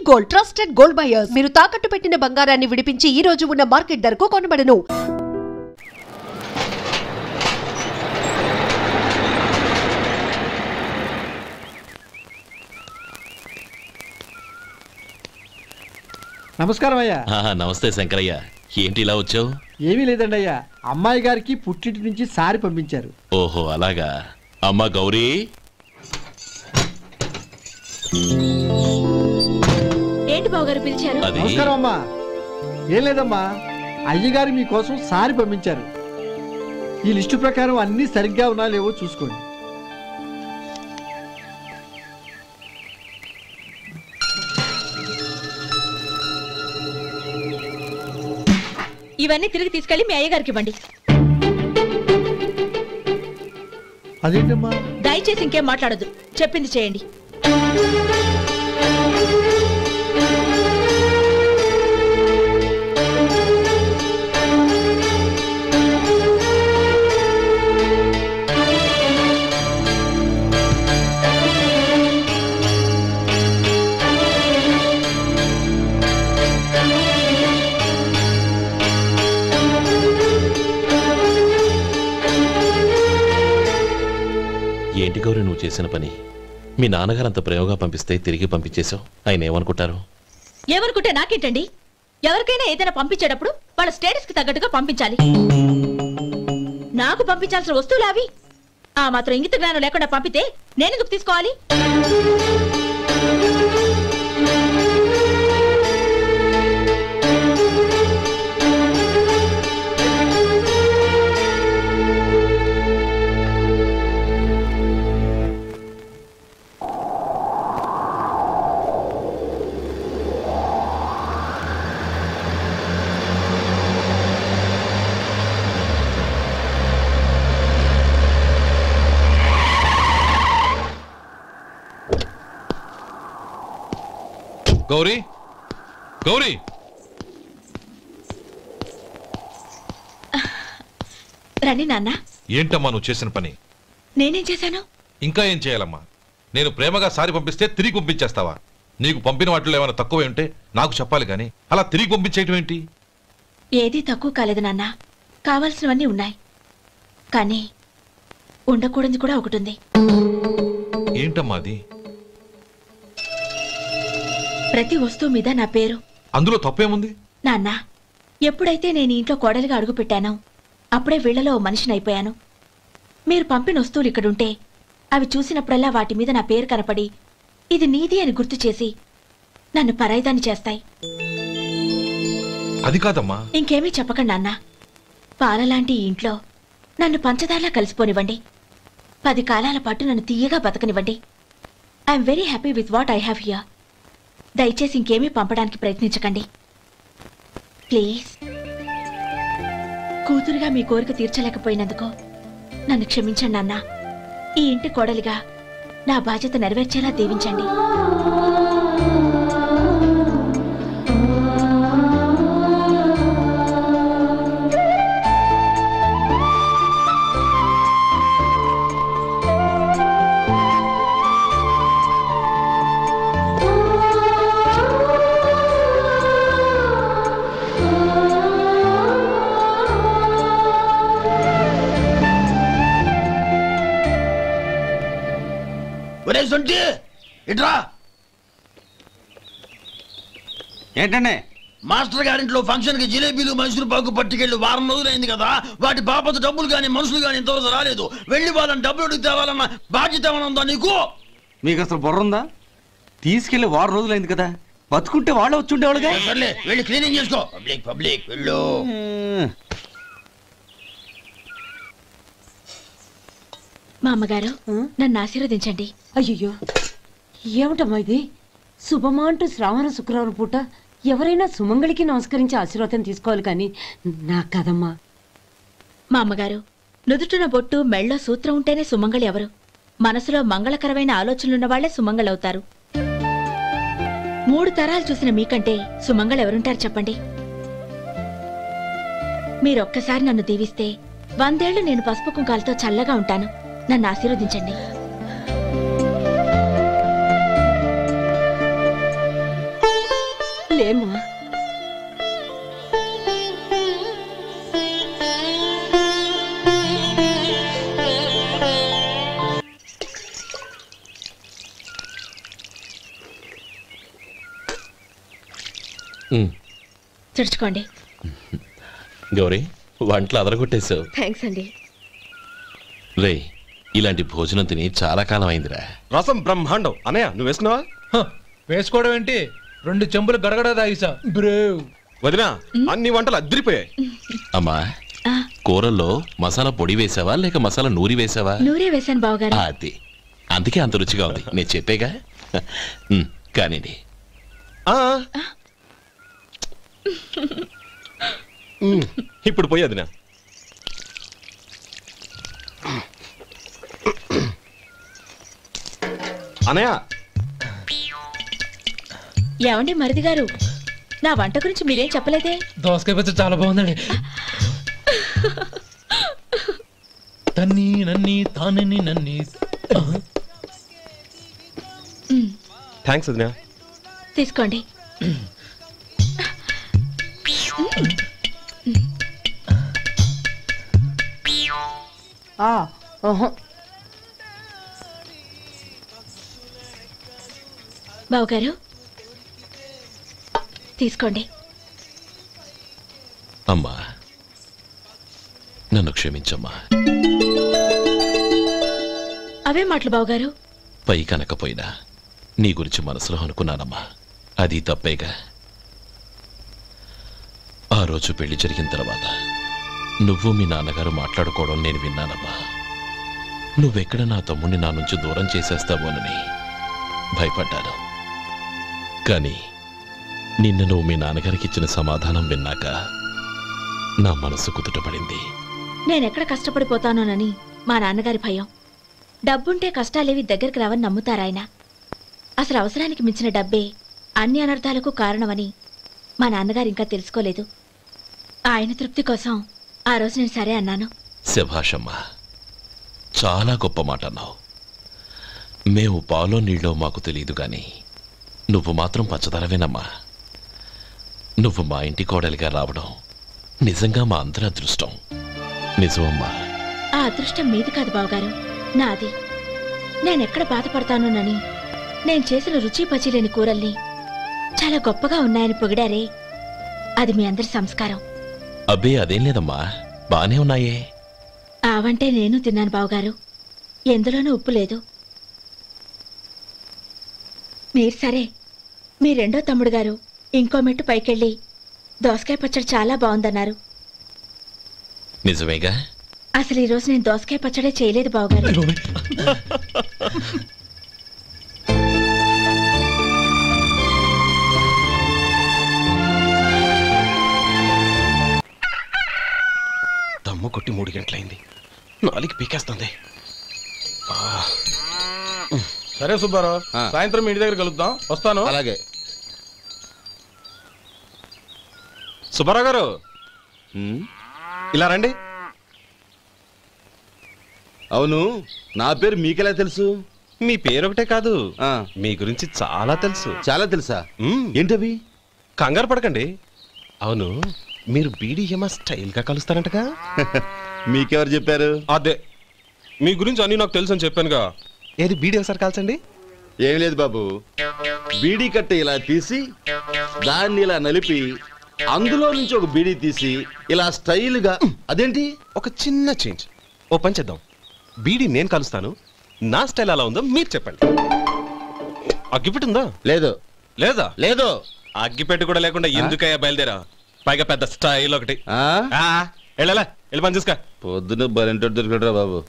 Gold, trusted gold buyers. మీరు తాకట్టు పెట్టిన బంగారాన్ని విడిపించి ఈ రోజు ఉన్న మార్కెట్ ధరకు కొనబడను. నమస్కారం అయ్యా. నమస్తే శంకరయ్య, ఏంటి ఇలా వచ్చావు? ఏమీ లేదండి అయ్యా, అమ్మాయి గారికి పుట్టింటి నుంచి సారి పంపించారు. ఓహో అలాగా. అమ్మా గౌరీ, ఏంటి బావగారు పిలిచారు? నమస్కారం అమ్మా. ఏం లేదమ్మా, అయ్యగారు మీకోసం సారి పంపించారు. ఈ లిస్టు ప్రకారం అన్ని సరిగ్గా ఉన్నా లేవో చూసుకోండి. ఇవన్నీ తిరిగి తీసుకెళ్లి మీ అయ్యగారికి ఇవ్వండి. అదేంటమ్మా? దయచేసి ఇంకేం మాట్లాడదు, చెప్పింది చేయండి. ఏంటి గౌరీ నువ్వు చేసిన పని? మీ నాన్నగారు అంత ప్రేమగా పంపిస్తే తిరిగి పంపించేశావు. ఆయన ఏమనుకుంటారు? ఏమనుకుంటే నాకేంటండి? ఎవరికైనా ఏదైనా పంపించేటప్పుడు వాళ్ళ స్టేటస్ కి తగ్గట్టుగా పంపించాలి. నాకు పంపించాల్సిన వస్తువులు అవి. ఆ మాత్రం ఇంగిత జ్ఞానం లేకుండా పంపితే నేనెందుకు తీసుకోవాలి? గౌరీ, గౌరీ, రండి నాన్న. ఏంటమ్మా నువ్వు చేసిన పని? నేనేం చేశాను? ఇంకా ఏం చేయాలమ్మా? నేను ప్రేమగా సారి పంపిస్తే తిరిగి పంపించేస్తావా? నీకు పంపిన వాటిలో ఏమైనా తక్కువ ఉంటే నాకు చెప్పాలి కానీ అలా తిరిగి పంపించేయటం ఏంటి? ఏదీ తక్కువ కాలేదు నాన్న, కావాల్సినవన్నీ ఉన్నాయి. కానీ ఉండకూడదు కూడా ఒకటి ఉంది. ఏంటమ్మా అది? ప్రతి వస్తువు మీద నా పేరు. అందులో తప్పేముంది నాన్న? ఎప్పుడైతే నేను ఇంట్లో కోడలిగా అడుగు పెట్టానో అప్పుడే వీళ్లలో మనిషిని అయిపోయాను. మీరు పంపిన వస్తువులు ఇక్కడుంటే అవి చూసినప్పుడల్లా వాటి మీద నా పేరు కనపడి ఇది నీది అని గుర్తు చేసి నన్ను పరాయిదాన్ని చేస్తాయి. అది కాదమ్మా. ఇంకేమీ చెప్పకండి నాన్న. పాలలాంటి ఈ ఇంట్లో నన్ను పంచదారలా కలిసిపోనివ్వండి. 10 కాలాల పాటు నన్ను తీయగా బతకనివ్వండి. I'm very happy with what I have here. దయచేసి ఇంకేమీ పంపడానికి ప్రయత్నించకండి ప్లీజ్. కూతురుగా మీ కోరిక తీర్చలేకపోయినందుకు నన్ను క్షమించండి నాన్న. ఈ ఇంటి కోడలిగా నా బాధ్యత నెరవేర్చేలా దీవించండి. ఏంటండి? మాస్టర్ గారింట్లో ఫంక్షన్ కి జిలేబీలు మైసూరు పాకు పట్టుకెళ్ళి వారం రోజులైంది కదా. వాటి బాపత డబ్బులు కానీ మనుషులు కానీ ఇంతవరకు రాలేదు. వెళ్ళి వాళ్ళని డబ్బులు అడిగి తేవాలన్న బాధ్యత ఏమైనా ఉందా నీకు? మీకు అసలు బుర్ర ఉందా? తీసుకెళ్లి వారం రోజులైంది కదా, బతుకుంటే వాళ్ళు వచ్చి ఉండేవాళ్ళుగా. సర్లే వెళ్ళి క్లీనింగ్ చేసుకో. పబ్లిక్ పబ్లిక్ వెళ్ళు. మా అమ్మగారు నన్ను ఆశీర్వదించండి. అయ్యో ఏమిటమ్మా ఇది? శుభమా అంటూ శ్రావణ శుక్రవారం పూట ఎవరైనా సుమంగళికి నమస్కరించి ఆశీర్వాదం తీసుకోవాలి కానీ నాకు కదమ్మా. మా అమ్మగారు నుదుటిన బొట్టు మెళ్ళో సూత్రం ఉంటేనే సుమంగళి ఎవరు? మనసులో మంగళకరమైన ఆలోచనలున్న వాళ్లే సుమంగళవుతారు. 3 తరాలు చూసిన మీకంటే సుమంగళ ఎవరుంటారు చెప్పండి? మీరొక్కసారి నన్ను దీవిస్తే 100 ఏళ్లు నేను పసుపు కుంకాలతో చల్లగా ఉంటాను. నన్ను ఆశీర్వదించండి. లేమ్మా. తుడుచుకోండి. గౌరీ, వంటలు అదరగొట్టేశావు. థ్యాంక్స్ అండి. రే, ఇలాంటి భోజనం తిని చాలా కాలం అయిందిరా. రసం బ్రహ్మాండం. అనయ్య నువ్వు వేసుకున్నావా? వేసుకోవడం ఏంటి, 2 చెంబులు గడగడ తాగిసా. బ్రేవ్ వదినా, అన్ని వంటలు అద్దరిపోయాయి. అమ్మా, కూరల్లో మసాలా పొడి వేసావా లేక మసాలా నూరి వేసావా? నూరే వేశాను బావగారు. అది అందుకే అంత రుచిగా ఉంది. నేను చెప్పేగా. కానివ్వండి. ఇప్పుడు పోయి వదినా. అనయ్య, ఏమండి మరిది గారు, నా వంట గురించి మీరేం చెప్పలేదే? దోసకాయ పచ్చడి చాలా బాగుందండి. తన్ని నన్ని తానని నన్ని. థ్యాంక్స్ వదినా. తీసుకోండి. బావగారు తీసుకోండి. అమ్మా, నన్ను క్షమించమ్మా. అవే మాటలు బావగారు. పై కనకపోయినా నీ గురించి మనసులో అనుకున్నానమ్మా. అది తప్పేగా. ఆ రోజు పెళ్లి జరిగిన తర్వాత నువ్వు మీ నాన్నగారు మాట్లాడుకోవడం నేను విన్నానమ్మా. నువ్వెక్కడ నా తమ్ముడిని నా నుంచి దూరం చేసేస్తావోనని భయపడ్డాను. కానీ నిన్న నువ్వు మీ నాన్నగారికి ఇచ్చిన సమాధానం విన్నాక నా మనసు కుదుటపడింది. నేనెక్కడ కష్టపడిపోతానోనని మా నాన్నగారి భయం. డబ్బుంటే కష్టాలేవి దగ్గరికి రావని నమ్ముతారాయన. అసలు అవసరానికి మించిన డబ్బే అన్ని అనర్థాలకు కారణమని మా నాన్నగారు ఇంకా తెలుసుకోలేదు. ఆయన తృప్తి కోసం ఆ రోజు నేను సరే అన్నాను. శభాషమ్మా, చాలా గొప్ప మాట అన్నావు. మేము పాలో నీళ్ళో మాకు తెలియదు గాని నువ్వు మాత్రం పచ్చదరవేనమ్మా. నువ్వు మా ఇంటి కోడలిగా రావడం నిజంగా మా అందరి అదృష్టం. నిజమమ్మా. ఆ అదృష్టం మీది కాదు బావగారు, నాది. నేనెక్కడ బాధపడతానోనని నేను చేసిన రుచి పచిలేని కూరల్ని చాలా గొప్పగా ఉన్నాయని పొగిడారే, అది మీ అందరి సంస్కారం. అబ్బే అదేం లేదమ్మా, బానే ఉన్నాయే. ఆవంటే నేను తిన్నాను బావగారు, ఎందులోనూ ఉప్పు లేదు. మీరు సరే, మీ రెండో తమ్ముడు గారు ఇంకో మెట్టు పైకెళ్ళి దోసకాయ పచ్చడి చాలా బాగుందన్నారు. నిజమేగా? అసలు ఈరోజు నేను దోసకాయ పచ్చడే చేయలేదు బావగారు. దమ్ము కొట్టి 3 గంటలైంది. 4కి పీకేస్తుంది. సరే సుబ్బారావు, సాయంత్రం మీ ఇంటి దగ్గర కలుద్దాం. వస్తాను. అలాగే. సుబ్బారావు గారు ఇలా రండి. అవును, నా పేరు మీకెలా తెలుసు? మీ పేరు ఒకటే కాదు, మీ గురించి చాలా తెలుసు. చాలా తెలుసా? ఏంటవి? కంగారు పడకండి. అవును, మీరు బీడీఎంఆ స్టైల్ గా కలుస్తారంటగా? మీకెవరు చెప్పారు? అదే, మీ గురించి అన్ని నాకు తెలుసు అని చెప్పానుగా. ఏది బీడీ ఒకసారి కాల్చండి. ఏం లేదు బాబు, బీడీ కట్ట ఇలా తీసి దాన్ని ఇలా నలిపి అందులో నుంచి ఒక బీడీ తీసి ఇలా స్టైల్ గా. అదేంటి? ఒక చిన్న చేంజ్. ఓ పని చేద్దాం, బీడీ నేను కలుస్తాను, నా స్టైల్ అలా ఉందో మీరు చెప్పండి. అగ్గిపెట్టి ఉందా? లేదు. లేదా? లేదు. అగ్గిపెట్టి కూడా లేకుండా ఎందుకయ్యా బయలుదేరా? పైగా పెద్ద స్టైల్ ఒకటి. వెళ్ళాలా, వెళ్ళి పని చూసుకో. పొద్దున బరింటో దొరికడరా బాబు.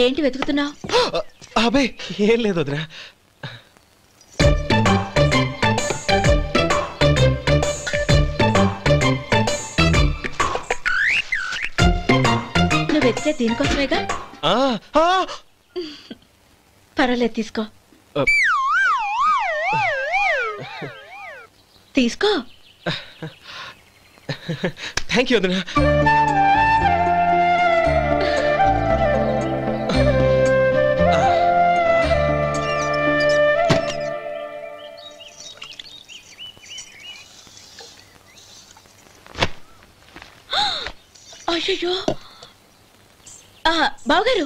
ఏంటి వెతుకుతున్నావు? అబే ఏం లేదు వదినా. నువ్వు వెతికే దీనికోసమేగా. పర్వాలేదు, తీసుకో. తీసుకో. థ్యాంక్ యూ వదినా. అయ్యో బావగారు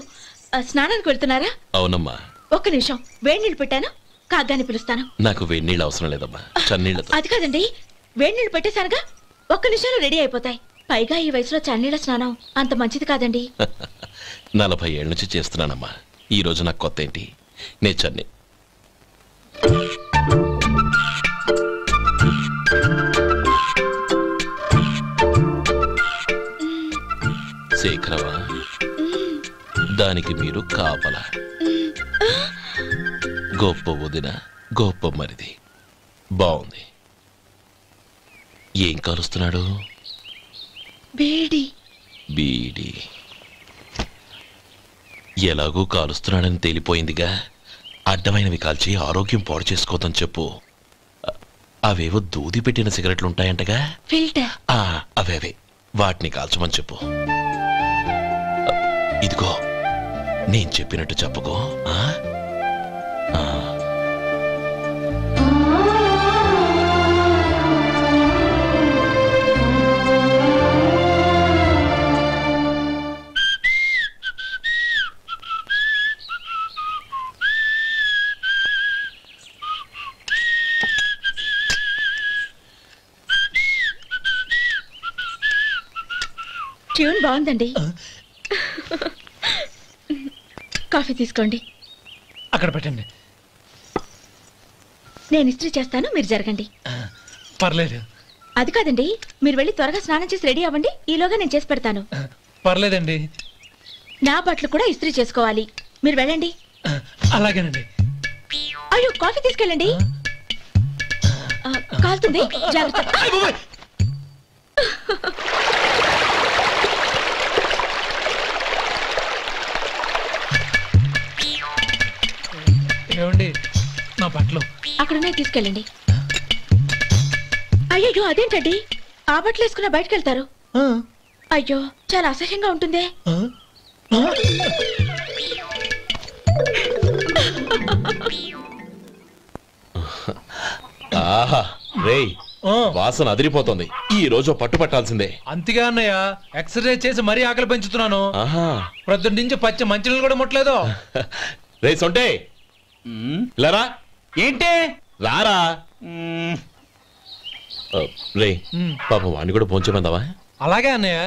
స్నానానికి వెళ్తున్నారా? అవునమ్మా. ఒక్క నిమిషం, వేడి నీళ్ళు పెట్టాను, కాగ్గాని పిలుస్తాను. నాకు వేడి నీళ్ళు అవసరం లేదమ్మా, చన్నీళ్ళతో. అది కాదండి, వేడి నీళ్ళు పెట్టేశానుగా, ఒక్క నిమిషంలో రెడీ అయిపోతాయి. పైగా ఈ వయసులో చన్నీళ్ళ స్నానం అంత మంచిది కాదండి. 40 ఏళ్ళ నుంచి చేస్తున్నానమ్మా. ఈ రోజు నాకు కొత్త ఏంటి? నే చన్నీ. శేఖరవా, దానికి మీరు కాపల. గొప్ప వదిన, గొప్ప మరిది. బాగుంది. ఏం కాలుస్తున్నాడు? బీడి. బీడి ఎలాగూ కాలుస్తున్నాడని తేలిపోయిందిగా. అడ్డమైనవి కాల్చి ఆరోగ్యం పాడు చేసుకోదని చెప్పు. అవేవో దూది పెట్టిన సిగరెట్లు ఉంటాయంటగా, ఫిల్టర్. అవే వాటిని కాల్చమని చెప్పు. ఇదిగో నేను చెప్పినట్టు చెప్పుకో. ట్యూన్ బాగుందండి. కాఫీ తీసుకోండి. అక్కడ పెట్టండి. నేను ఇస్త్రీ చేస్తాను, మీరు జరగండి. పర్లేదు. అది కాదండి, మీరు వెళ్ళి త్వరగా స్నానం చేసి రెడీ అవ్వండి, ఈలోగా నేను చేసి పెడతాను. పర్లేదండి. నా బట్టలు కూడా ఇస్త్రీ చేసుకోవాలి, మీరు వెళ్ళండి. అలాగేనండి. అయ్యో, కాఫీ తీసుకెళ్ళండి. కాలుతుంది, జాగ్రత్త. ఏమండి, నా బట్టలు అక్కడనే తీసుకెళ్ళండి. అయ్యో, అదేంటండి, ఆ బట్టలు వేసుకున్న బయటకు వెళ్తారు? అయ్యో, చాలా అసహ్యంగా ఉంటుందే. ఆహా రేయ్, వాసన అదిరిపోతుంది. ఈ రోజు పట్టుపట్టాల్సిందే. అంతగా అన్నయ్య, ఎక్సర్సైజ్ చేసి మరీ ఆకలి పెంచుతున్నాను. ప్రొద్దున నుంచి పచ్చి మంచినీళ్ళు కూడా ముట్టలేదు. రే సొంటే, లరా. ఏంటి? రారా. రే పాపం వాడిని కూడా పోంచమందావా? అలాగే అన్నయ్య.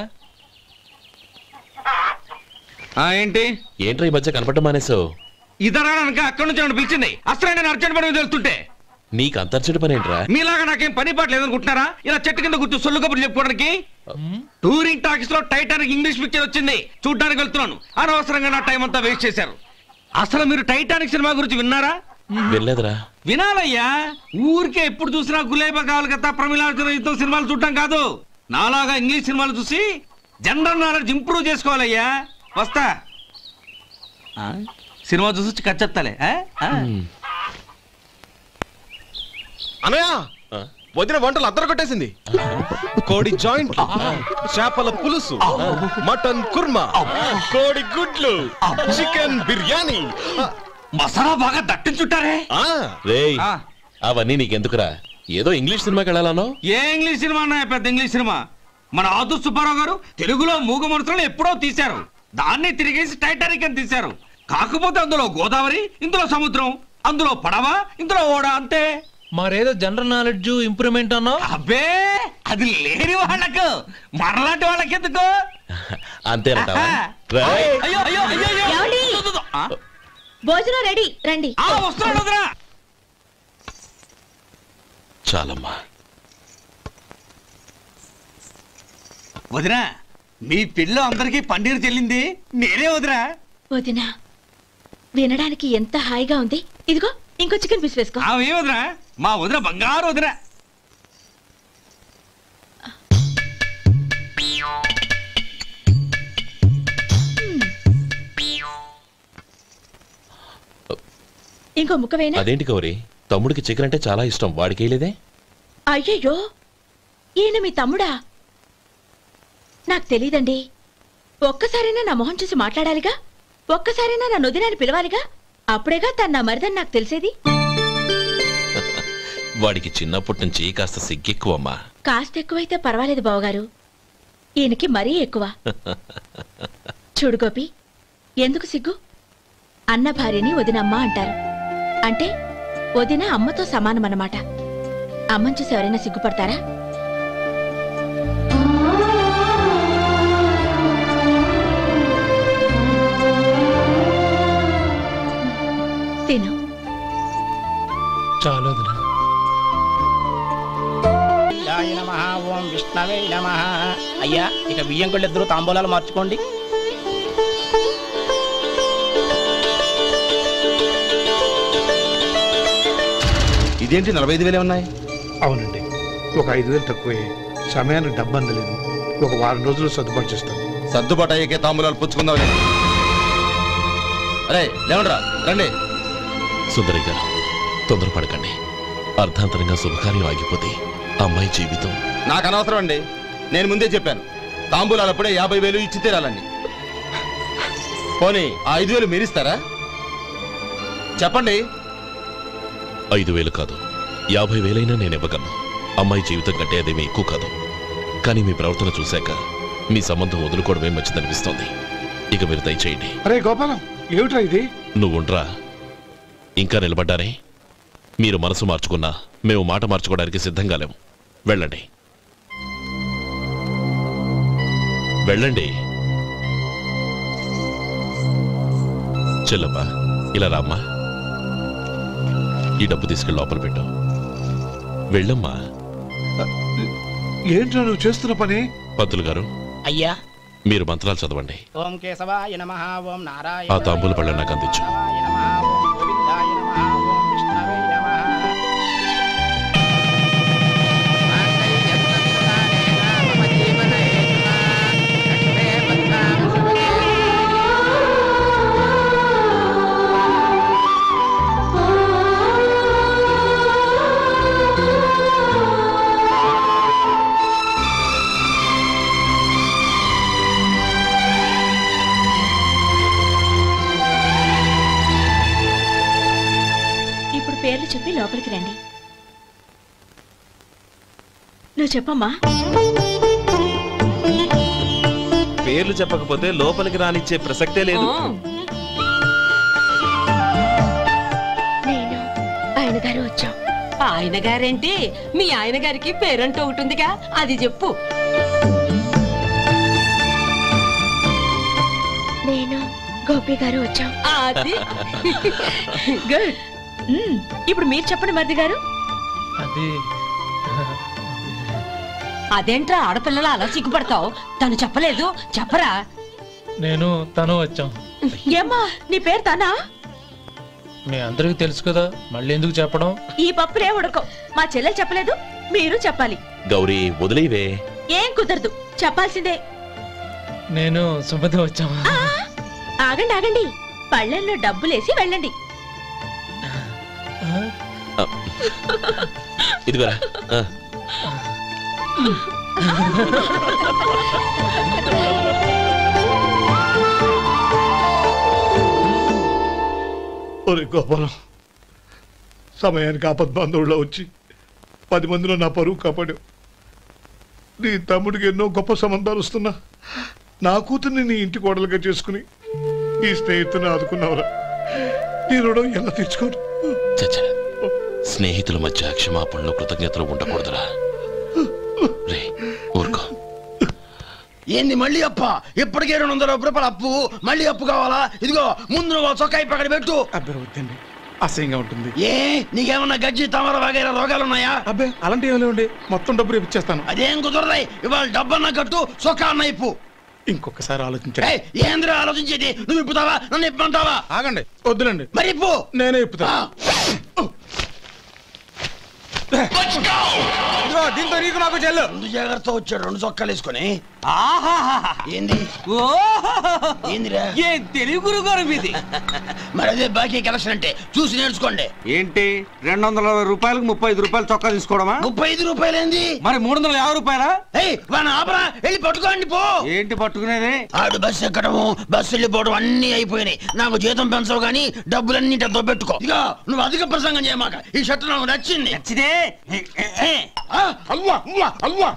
ఏంటి ఏంట్రా ఈ మధ్య కనపడటం మానేసావు? ఇదరా అక్కడి నుంచి నన్ను పిలిచింది. అసలు నేను అర్జెంట్ పని తెలుస్తుంటే నీకు అంతర్చడి పని ఏంట్రా? మీలాగా నాకేం పని పాట లేదనుకుంటున్నారా? ఇలా చెట్టు కింద కూర్చో సొల్లు కబుర్లు చెప్పుకోవడానికి. టూరింగ్ టాకీస్ లో టైటానిక్ ఇంగ్లీష్ పిక్చర్ వచ్చింది, చూడ్డానికి వెళ్తున్నాను. అనవసరంగా నా టైం అంతా వేస్ట్ చేశారు. అసలు మీరు టైటానిక్ సినిమా గురించి విన్నారా? వెళ్ళలేదురా. వినాలయ్యా. ఊరికే ఎప్పుడు చూసినా గులేబా కావాలి కదా, ప్రమిళార్జున యుద్ధం సినిమాలు చూడటం కాదు. నాలాగా ఇంగ్లీష్ సినిమాలు చూసి జనరల్ నాలెడ్జ్ ఇంప్రూవ్ చేసుకోవాలయ్యా. వస్తా. సినిమా చూసి కచ్చెత్తాలే. అనయా, వదిన వంటలు అద్దరు కొట్టేసింది. కోడి జాయింట్, చేపల పులుసు, మటన్ కుర్మా, కోడి గుడ్లు, చికెన్ బిర్యానీ, మసాలా బాగా దట్టించుంటారే. రేయ్, అవన్నీ నీకెందుకురా? ఏదో ఇంగ్లీష్ సినిమాకి వెళ్ళాలనో. ఏ ఇంగ్లీష్ సినిమా అన్నా? పెద్ద ఇంగ్లీష్ సినిమా. మన ఆదు సుబ్బారావు గారు తెలుగులో మూగమరుతులను ఎప్పుడో తీశారు. దాన్ని తిరిగేసి టైటానిక్ అని తీశారు. కాకపోతే అందులో గోదావరి, ఇందులో సముద్రం, అందులో పడవ, ఇందులో ఓడ, అంతే. మరేదో జనరల్ నాలెడ్జ్ ఇంప్రూవ్మెంట్ అన్నా? అబ్బే, అది లేని వాళ్ళకు, మరలాంటి వాళ్ళకి ఎందుకు? అంతేనంటావా? భోజనం రెడీ, రండి. వస్తున్నాడు వదినా. చాలమ్మా. వదినా, మీ పిల్ల అందరికీ పన్నీరు చెల్లింది నేనే వదినా. వదినా, వినడానికి ఎంత హాయిగా ఉంది. ఇదిగో ఇంకో చికెన్ పీస్ వేసుకో. ఏ వదినా, మా వదిన బంగారు వదినా. ఇంకో ముక్క వేయనా? అదేంటి గౌరీ, తమ్ముడికి చికెన్ అంటే చాలా ఇష్టం, వాడికి వేయలేదే? అయ్యయ్యో, ఈయన మీ తమ్ముడా? నాకు తెలీదండి. ఒక్కసారైనా నా మొహం చూసి మాట్లాడాలిగా, ఒక్కసారైనా నా నొదినాన్ని పిలవాలిగా, అప్పుడేగా తను నా మరిదని నాకు తెలిసేది. వాడికి చిన్నప్పటి నుంచి కాస్త సిగ్గెక్కువమ్మా. కాస్త ఎక్కువైతే పర్వాలేదు బావగారు, ఈయనకి మరీ ఎక్కువ. చూడు గోపి, ఎందుకు సిగ్గు? అన్న భార్యని వదినమ్మ అంటారు. అంటే వదిన అమ్మతో సమానమన్నమాట. అమ్మని చూసి ఎవరైనా సిగ్గుపడతారా? తిను. చాలు ఓం విష్ణవే నమః. అయ్యా, ఇక బియ్యం కొళ్ళు ఇద్దరు తాంబూలాలు మార్చుకోండి. ఇదేంటి 45,000 ఉన్నాయి? అవునండి, ఒక 5,000 తక్కువే. సమయానికి డబ్బు అందలేదు. ఒక వారం రోజులు సర్దుబాటు చేస్తాను. సర్దుబాటు అయ్యాకే తాంబూలాలు పుచ్చుకుందాం. అరే లేవండ్రా, రండి. సుందరి గారు, తొందరపడకండి. అర్ధాంతరంగా శుభకార్యం ఆగిపోతే అమ్మాయి జీవితం. నాకు అనవసరం అండి. నేను ముందే చెప్పాను, తాంబూలాలప్పుడే 50,000 ఇచ్చి తీరాలండి. పోనీ ఆ 5,000 మీరిస్తారా? చెప్పండి. 5,000 కాదు, 50,000 నేను ఇవ్వగలను. అమ్మాయి జీవితం కంటే అదేమీ ఎక్కువ కాదు. కానీ మీ ప్రవర్తన చూశాక మీ సంబంధం వదులుకోవడమే మంచిదనిపిస్తోంది. ఇక మీరు దయచేయండి. అరే గోపాలం, ఏమిట్రా ఇది? నువ్వుండ్రా, ఇంకా నిలబడ్డారే. మీరు మనసు మార్చుకున్నా మేము మాట మార్చుకోవడానికి సిద్ధంగా లేము. వెళ్ళండి, వెళ్ళండి. చెల్లమ్మా, ఇలా రామ్మా. ఈ డబ్బు తీసుకెళ్ళి లోపల పెట్టు. వెళ్ళమ్మా. ఏంట్రా నువ్వు చేస్తున్న పని? పంతులు గారు, అయ్యా, మీరు మంత్రాలు చదవండి. ఓం కేశవాయ నమః. ఓం నారాయణ. ఆ తాంబూల పళ్ళ నాకు అందించు. పేర్లు చెప్పి లోపలికి రండి. నువ్వు చెప్పమ్మా. పేర్లు చెప్పకపోతే లోపలికి రానిచ్చే ప్రసక్తే లేదు. నేను ఆయన గారు వచ్చాం. ఆయన గారేంటి? మీ ఆయన గారికి పేరంటూ ఒకటిగా, అది చెప్పు. నేను గోపి గారు వచ్చాం. అది గుడ్. ఇప్పుడు మీరు చెప్పండి మరిది గారు. అదేంట్రా ఆడపిల్లలు అలా సిగ్గుపడతావు? తను చెప్పలేదు, చెప్పరా? నేను తను వచ్చాం. ఏమ్మా, నీ పేరు తనా? మీ అందరికి తెలుసు కదా, మళ్ళీ ఎందుకు చెప్పడం? ఈ పప్పులే ఉడకం. మా చెల్లెలు చెప్పలేదు, మీరు చెప్పాలి. గౌరీ, వదిలేవే. ఏం కుదరదు, చెప్పాల్సిందే. నేను సుమతి వచ్చాం. ఆగండి ఆగండి, పళ్ళెల్లో డబ్బులేసి వెళ్ళండి. ఇదిగోరా. ఒరే గోపాలం, సమయానికి ఆపద్బాంధవుల్లో వచ్చి 10 మందిలో నా పరువు కాపాడావు. నీ తమ్ముడికి ఎన్నో గొప్ప సంబంధాలు వస్తున్నా నా కూతుర్ని నీ ఇంటి కోడలుగా చేసుకుని ఈ స్నేహితుని ఆదుకున్నావురా. నీ రుణం ఎలా తీర్చుకోరు? స్నేహితుల మధ్య క్షమాపణలు కృతజ్ఞతలు ఉండకూడదురా. రే ఊరుకో. ఏంది మళ్ళీ అప్ప? ఇప్పటికే 200 రూపాయలు అప్పు, మళ్ళీ అప్పు కావాలా? ఇదిగో ముందు నువ్వు చొక్కాయి పక్కన పెట్టు. అబ్బే వద్దండి, అసహ్యంగా ఉంటుంది. ఏ నీకేమన్నా గజ్జి తమర వగైరా రోగాలున్నాయా? అబ్బే అలాంటి ఏమి లేవండి, మొత్తం డబ్బు రేపు ఇచ్చేస్తాను. అదేం కుదరదాయి. ఇవాళ డబ్బన్నా కట్టు, చొక్కా అన్న ఇప్పు. ఇంకొకసారి ఆలోచించండి. ఏంద్రా ఆలోచించేది? నువ్వు ఇప్పుతావా, నన్ను ఇప్పమంటావా? ఆగండి, వద్దులండి. మరి ఇప్పు. నేనే ఇప్పుతా. దీంతో నీకు నాకు చెల్లు. ముందు జాగ్రత్త వచ్చాడు 2 చొక్కాలు వేసుకొని. ఏంది ఏందిరా? ఏం తెలుగు గురుగారు మీది? మరి అదే బాకీ కలెక్షన్ అంటే చూసి నేర్చుకోండి. ఏంటి 220 రూపాయలకు 35 రూపాయలు చొక్కా తీసుకోవడమా? 35 రూపాయలు ఏంది? మరి 350 రూపాయలా? వాడిని ఆపరా, వెళ్ళి పట్టుకోండి పో. ఏంటి పట్టుకునేది? ఆడు బస్సు ఎక్కడము బస్సు వెళ్ళిపోవడం అన్ని అయిపోయినాయి. నాకు జీతం పెంచవు కానీ డబ్బులన్నీ పెట్టుకో. ఇక నువ్వు అధిక ప్రసంగం చేయమాక. ఈ షర్ట్ నాకు నచ్చింది. నచ్చిదే. అల్వా అల్వా అల్వా